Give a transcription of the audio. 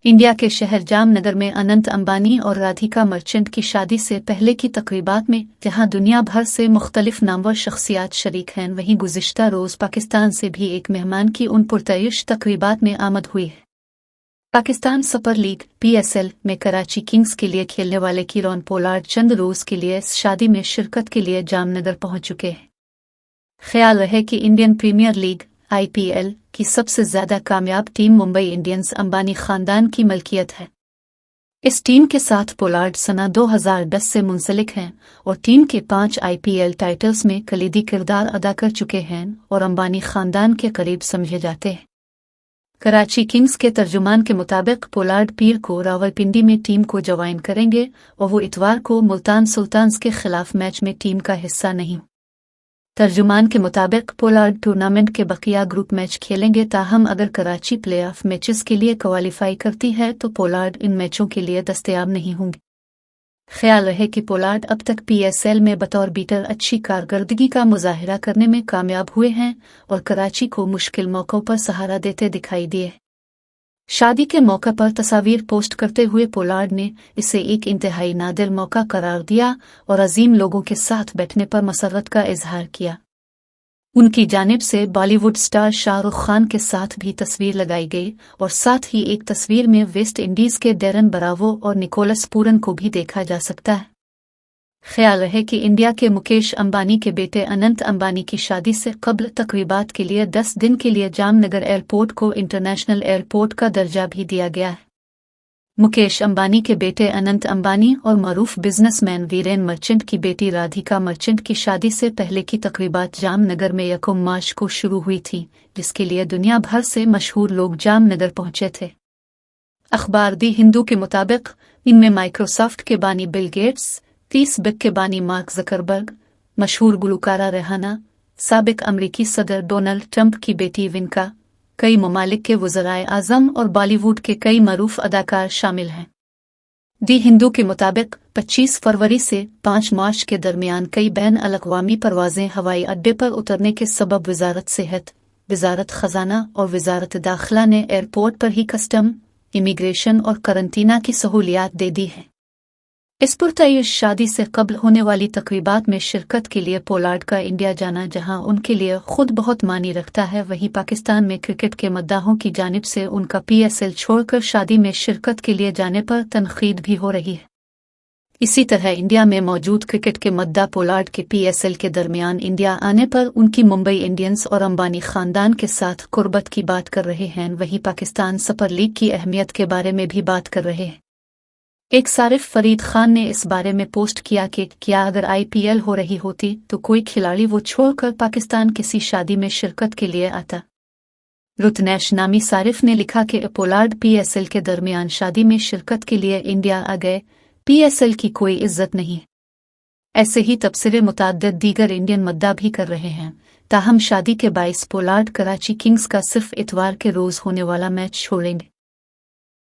India के शहर जामनगर में अनंत अंबानी और राधिका मर्चेंट की शादी से पहले की तकरीबात में जहां दुनिया भर से मुख्तलिफ नामवर शख्सियात शरीक हैं, वहीं गुज़िश्ता रोज़ पाकिस्तान से भी एक मेहमान की उन पुरतयश तकरीबात में आमद हुई है। पाकिस्तान सुपर लीग (PSL) में कराची किंग्स के लिए खेलने वाले कीरॉन पोलार्ड चंद रोज़ के लिए इस शादी में शिरकत के लिए जामनगर पहुंच चुके हैं। ख्याल रहे कि इंडियन प्रीमियर लीग (IPL) की सबसे ज्यादा कामयाब टीम मुंबई इंडियंस अंबानी खानदान की मलकियत है। इस टीम के साथ पोलार्ड सना 2010 से मुंसलिक हैं और टीम के 5 IPL टाइटल्स में कलीदी किरदार अदा कर चुके हैं और अंबानी खानदान के करीब समझे जाते हैं। कराची किंग्स के तर्जुमान के मुताबिक पोलार्ड पीर को रावलपिंडी में टीम को ज्वाइन करेंगे और वो इतवार को मुल्तान सुल्तान्स के खिलाफ मैच में टीम का हिस्सा नहीं। तर्जुमान के मुताबिक पोलार्ड टूर्नामेंट के बकिया ग्रुप मैच खेलेंगे, ताहम अगर कराची प्लेऑफ मैचेस के लिए क्वालिफाई करती है तो पोलार्ड इन मैचों के लिए दस्तयाब नहीं होंगे। ख्याल रहे कि पोलार्ड अब तक PSL में बतौर बीटर अच्छी कारकर्दगी का मुजाहिरा करने में कामयाब हुए हैं और कराची को मुश्किल मौक़ों पर सहारा देते दिखाई दिए। शादी के मौके पर तस्वीर पोस्ट करते हुए पोलार्ड ने इसे एक इंतहाई नादिर मौका करार दिया और अजीम लोगों के साथ बैठने पर मसरत का इजहार किया। उनकी जानिब से बॉलीवुड स्टार शाहरुख खान के साथ भी तस्वीर लगाई गई और साथ ही एक तस्वीर में वेस्ट इंडीज के डेरन ब्रावो और निकोलस पूरन को भी देखा जा सकता है। ख्याल रहे कि इंडिया के मुकेश अंबानी के बेटे अनंत अंबानी की शादी से कबल तकरीबात के लिए 10 दिन के लिए जामनगर एयरपोर्ट को इंटरनेशनल एयरपोर्ट का दर्जा भी दिया गया है। मुकेश अंबानी के बेटे अनंत अंबानी और मरूफ बिजनेसमैन वीरेन मर्चेंट की बेटी राधिका मर्चेंट की शादी से पहले की तकरीबात जामनगर में 1 मार्च को शुरू हुई थी, जिसके लिए दुनिया भर से मशहूर लोग जामनगर पहुंचे थे। अखबार दी हिंदू के मुताबिक इनमें माइक्रोसॉफ्ट के बानी बिल गेट्स, 30 बिग के बानी मार्क ज़करबर्ग, मशहूर गुलकारा रेहाना, साबिक अमरीकी सदर डोनाल्ड ट्रंप की बेटी विनका, कई ममालिक के वज़राए आज़म और बॉलीवुड के कई मरूफ अदाकार शामिल हैं। दी हिंदू के मुताबिक 25 फरवरी से 5 मार्च के दरमियान कई बैन अल-अक़वामी परवाज़ें हवाई अड्डे पर उतरने के सबब वज़ारत सेहत, वज़ारत ख़ज़ाना और वज़ारत दाखिला ने एयरपोर्ट पर ही कस्टम, इमिग्रेशन और करंटीना की सहूलियात दे दी हैं। इस पुरतयश शादी से कबल होने वाली तकरीबात में शिरकत के लिए पोलार्ड का इंडिया जाना जहां उनके लिए खुद बहुत मानी रखता है, वहीं पाकिस्तान में क्रिकेट के मद्दाहों की जानिब से उनका PSL छोड़कर शादी में शिरकत के लिए जाने पर तनकीद भी हो रही है। इसी तरह इंडिया में मौजूद क्रिकेट के मद्दा पोलार्ड के PSL के दरमियान इंडिया आने पर उनकी मुंबई इंडियंस और अंबानी खानदान के साथ कुर्बत की बात कर रहे हैं, वहीं पाकिस्तान सुपर लीग की अहमियत के बारे में भी बात कर रहे हैं। एक सारिफ फरीद खान ने इस बारे में पोस्ट किया कि क्या अगर IPL हो रही होती तो कोई खिलाड़ी वो छोड़कर पाकिस्तान किसी शादी में शिरकत के लिए आता। रुतनैश नामी सारिफ ने लिखा कि पोलार्ड PSL के दरमियान शादी में शिरकत के लिए इंडिया आ गए, PSL की कोई इज्जत नहीं। ऐसे ही तबसरे मुताद्दिद दीगर इंडियन मद्दा भी कर रहे हैं, ताहम शादी के बाइस पोलार्ड कराची किंग्स का सिर्फ इतवार के रोज होने वाला मैच छोड़ेंगे।